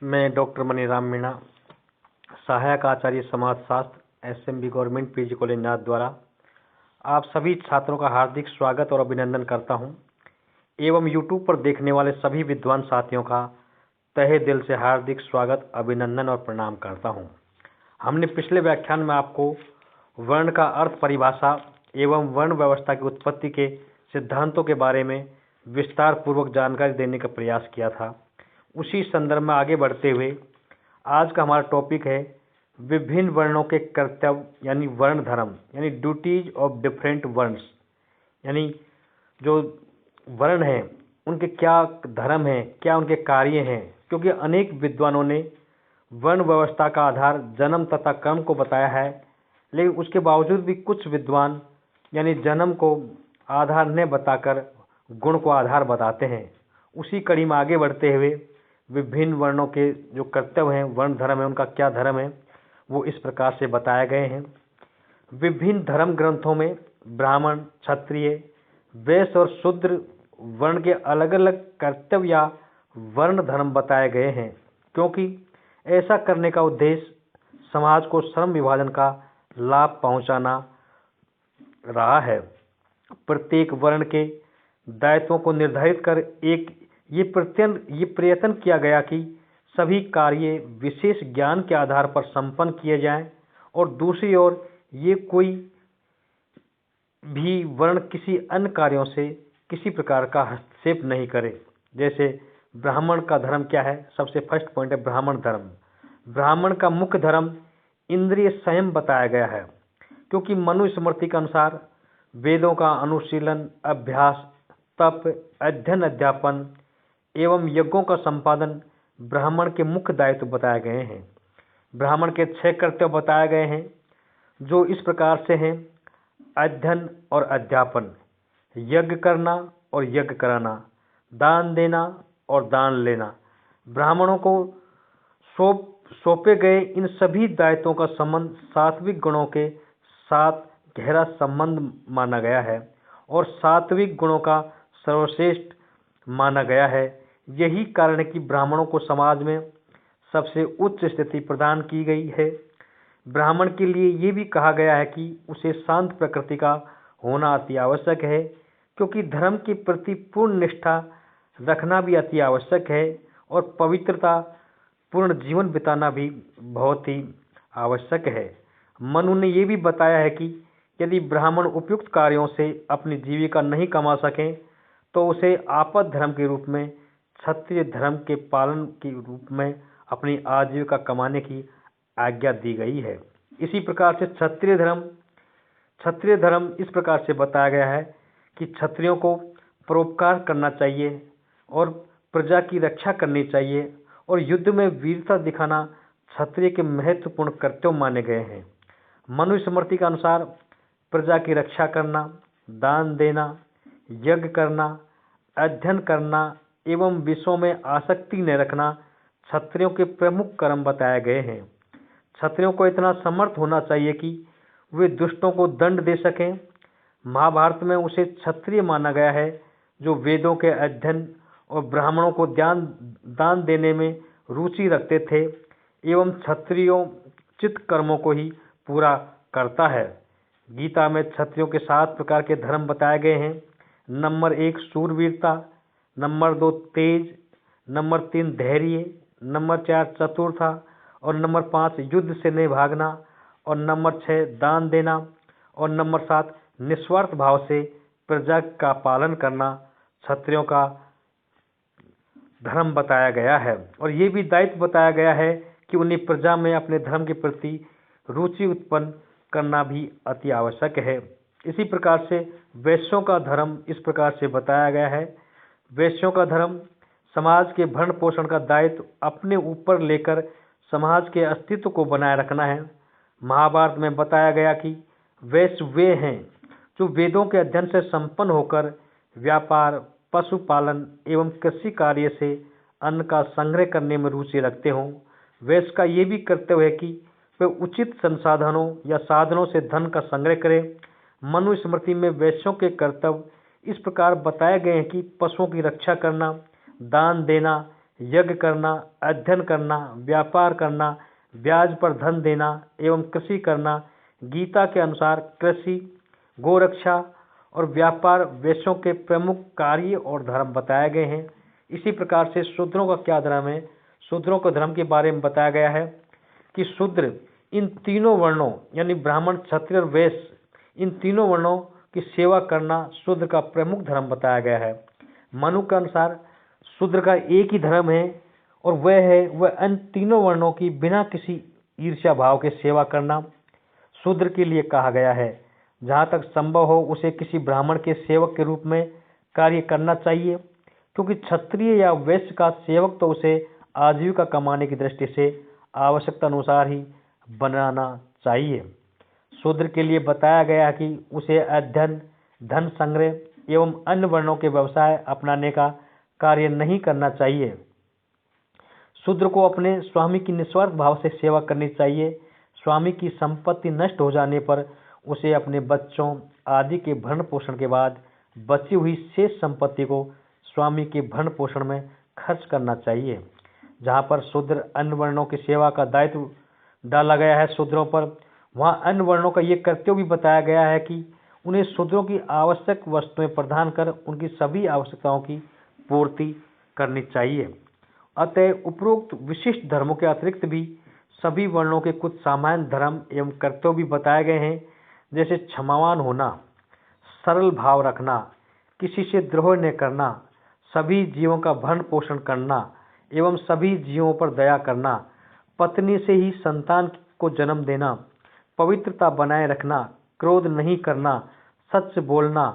मैं डॉक्टर मनीराम मीणा, सहायक आचार्य समाजशास्त्र, एसएमबी गवर्नमेंट पीजी कॉलेज नाथ द्वारा आप सभी छात्रों का हार्दिक स्वागत और अभिनंदन करता हूं एवं यूट्यूब पर देखने वाले सभी विद्वान साथियों का तहे दिल से हार्दिक स्वागत, अभिनंदन और प्रणाम करता हूं। हमने पिछले व्याख्यान में आपको वर्ण का अर्थ, परिभाषा एवं वर्ण व्यवस्था की उत्पत्ति के सिद्धांतों के बारे में विस्तार पूर्वक जानकारी देने का प्रयास किया था। उसी संदर्भ में आगे बढ़ते हुए आज का हमारा टॉपिक है विभिन्न वर्णों के कर्तव्य यानी वर्ण धर्म, यानी ड्यूटीज ऑफ डिफरेंट वर्ण्स, यानी जो वर्ण हैं उनके क्या धर्म हैं, क्या उनके कार्य हैं। क्योंकि अनेक विद्वानों ने वर्ण व्यवस्था का आधार जन्म तथा कर्म को बताया है, लेकिन उसके बावजूद भी कुछ विद्वान यानी जन्म को आधार न बताकर गुण को आधार बताते हैं। उसी कड़ी में आगे बढ़ते हुए विभिन्न वर्णों के जो कर्तव्य हैं, वर्ण धर्म है, उनका क्या धर्म है, वो इस प्रकार से बताए गए हैं। विभिन्न धर्म ग्रंथों में ब्राह्मण, क्षत्रिय, वैश्य और शूद्र वर्ण के अलग अलग कर्तव्य या वर्ण धर्म बताए गए हैं, क्योंकि ऐसा करने का उद्देश्य समाज को श्रम विभाजन का लाभ पहुंचाना रहा है। प्रत्येक वर्ण के दायित्वों को निर्धारित कर ये प्रयत्न किया गया कि सभी कार्य विशेष ज्ञान के आधार पर संपन्न किए जाएं, और दूसरी ओर ये कोई भी वर्ण किसी अन्य कार्यों से किसी प्रकार का हस्तक्षेप नहीं करे। जैसे ब्राह्मण का धर्म क्या है, सबसे फर्स्ट पॉइंट है ब्राह्मण धर्म। ब्राह्मण का मुख्य धर्म इंद्रिय संयम बताया गया है, क्योंकि मनुस्मृति के अनुसार वेदों का अनुशीलन, अभ्यास, तप, अध्ययन, अध्यापन एवं यज्ञों का संपादन ब्राह्मण के मुख्य दायित्व बताए गए हैं। ब्राह्मण के 6 कर्तव्य बताए गए हैं, जो इस प्रकार से हैं: अध्ययन और अध्यापन, यज्ञ करना और यज्ञ कराना, दान देना और दान लेना। ब्राह्मणों को सौंपे गए इन सभी दायित्वों का संबंध सात्विक गुणों के साथ गहरा संबंध माना गया है और सात्विक गुणों का सर्वश्रेष्ठ माना गया है। यही कारण है कि ब्राह्मणों को समाज में सबसे उच्च स्थिति प्रदान की गई है। ब्राह्मण के लिए ये भी कहा गया है कि उसे शांत प्रकृति का होना अति आवश्यक है, क्योंकि धर्म के प्रति पूर्ण निष्ठा रखना भी अति आवश्यक है और पवित्रता पूर्ण जीवन बिताना भी बहुत ही आवश्यक है। मनु ने यह भी बताया है कि यदि ब्राह्मण उपयुक्त कार्यों से अपनी जीविका नहीं कमा सकें तो उसे आपद धर्म के रूप में, क्षत्रिय धर्म के पालन के रूप में अपनी आजीविका कमाने की आज्ञा दी गई है। इसी प्रकार से क्षत्रिय धर्म इस प्रकार से बताया गया है कि क्षत्रियों को परोपकार करना चाहिए और प्रजा की रक्षा करनी चाहिए, और युद्ध में वीरता दिखाना क्षत्रिय के महत्वपूर्ण कर्तव्य माने गए हैं। मनुस्मृति के अनुसार प्रजा की रक्षा करना, दान देना, यज्ञ करना, अध्ययन करना एवं विषयों में आसक्ति न रखना क्षत्रियों के प्रमुख कर्म बताए गए हैं। क्षत्रियों को इतना समर्थ होना चाहिए कि वे दुष्टों को दंड दे सकें। महाभारत में उसे क्षत्रिय माना गया है जो वेदों के अध्ययन और ब्राह्मणों को दान देने में रुचि रखते थे एवं क्षत्रियों चित्त कर्मों को ही पूरा करता है। गीता में क्षत्रियों के 7 प्रकार के धर्म बताए गए हैं। नंबर 1 शूरवीरता, नंबर 2 तेज, नंबर 3 धैर्य, नंबर 4 चतुरता और नंबर 5 युद्ध से नहीं भागना और नंबर 6 दान देना और नंबर 7 निस्वार्थ भाव से प्रजा का पालन करना क्षत्रियों का धर्म बताया गया है। और ये भी दायित्व बताया गया है कि उन्हें प्रजा में अपने धर्म के प्रति रुचि उत्पन्न करना भी अति आवश्यक है। इसी प्रकार से वैश्यों का धर्म इस प्रकार से बताया गया है। वैश्यों का धर्म समाज के भरण पोषण का दायित्व अपने ऊपर लेकर समाज के अस्तित्व को बनाए रखना है। महाभारत में बताया गया कि वैश्य वे हैं जो वेदों के अध्ययन से संपन्न होकर व्यापार, पशुपालन एवं कृषि कार्य से अन्न का संग्रह करने में रुचि रखते हों। वैश्य का ये भी कर्तव्य है कि वे उचित संसाधनों या साधनों से धन का संग्रह करें। मनुस्मृति में वैश्यों के कर्तव्य इस प्रकार बताए गए हैं कि पशुओं की रक्षा करना, दान देना, यज्ञ करना, अध्ययन करना, व्यापार करना, ब्याज पर धन देना एवं कृषि करना। गीता के अनुसार कृषि, गोरक्षा और व्यापार वैश्यों के प्रमुख कार्य और धर्म बताए गए हैं। इसी प्रकार से शूद्रों का क्या धर्म है, शूद्रों के धर्म के बारे में बताया गया है कि शूद्र इन तीनों वर्णों यानी ब्राह्मण, क्षत्रिय और वैश्य, इन तीनों वर्णों की सेवा करना शूद्र का प्रमुख धर्म बताया गया है। मनु के अनुसार शूद्र का एक ही धर्म है और वह अन्य तीनों वर्णों की बिना किसी ईर्ष्या भाव के सेवा करना शूद्र के लिए कहा गया है। जहाँ तक संभव हो उसे किसी ब्राह्मण के सेवक के रूप में कार्य करना चाहिए, क्योंकि क्षत्रिय या वैश्य का सेवक तो उसे आजीविका कमाने की दृष्टि से आवश्यकता अनुसार ही बनाना चाहिए। शूद्र के लिए बताया गया कि उसे अध्ययन, धन संग्रह एवं अन्य वर्णों के व्यवसाय अपनाने का कार्य नहीं करना चाहिए। शूद्र को अपने स्वामी की निस्वार्थ भाव से सेवा करनी चाहिए। स्वामी की संपत्ति नष्ट हो जाने पर उसे अपने बच्चों आदि के भरण पोषण के बाद बची हुई शेष संपत्ति को स्वामी के भरण पोषण में खर्च करना चाहिए। जहाँ पर शूद्र अन्य वर्णों की सेवा का दायित्व डाला गया है शूद्रों पर, वहाँ अन्य वर्णों का ये कर्तव्य भी बताया गया है कि उन्हें शूद्रों की आवश्यक वस्तुएं प्रदान कर उनकी सभी आवश्यकताओं की पूर्ति करनी चाहिए। अतः उपरोक्त विशिष्ट धर्मों के अतिरिक्त भी सभी वर्णों के कुछ सामान्य धर्म एवं कर्तव्य भी बताए गए हैं, जैसे क्षमावान होना, सरल भाव रखना, किसी से द्रोह न करना, सभी जीवों का भरण पोषण करना एवं सभी जीवों पर दया करना, पत्नी से ही संतान को जन्म देना, पवित्रता बनाए रखना, क्रोध नहीं करना, सच बोलना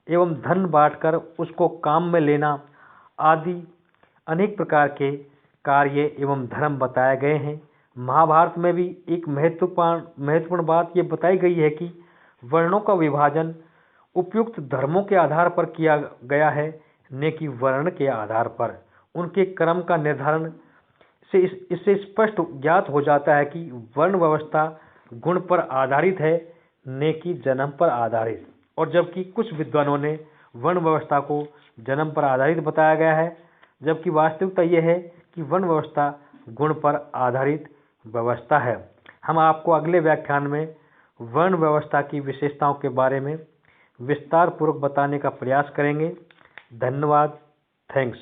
एवं धन बांटकर उसको काम में लेना आदि अनेक प्रकार के कार्य एवं धर्म बताए गए हैं। महाभारत में भी एक महत्वपूर्ण बात ये बताई गई है कि वर्णों का विभाजन उपयुक्त धर्मों के आधार पर किया गया है, न कि वर्ण के आधार पर। उनके कर्म का निर्धारण से इससे स्पष्ट ज्ञात हो जाता है कि वर्ण व्यवस्था गुण पर आधारित है, न कि जन्म पर आधारित। और जबकि कुछ विद्वानों ने वर्ण व्यवस्था को जन्म पर आधारित बताया गया है, जबकि वास्तविकता यह है कि वर्ण व्यवस्था गुण पर आधारित व्यवस्था है। हम आपको अगले व्याख्यान में वर्ण व्यवस्था की विशेषताओं के बारे में विस्तार पूर्वक बताने का प्रयास करेंगे। धन्यवाद। थैंक्स।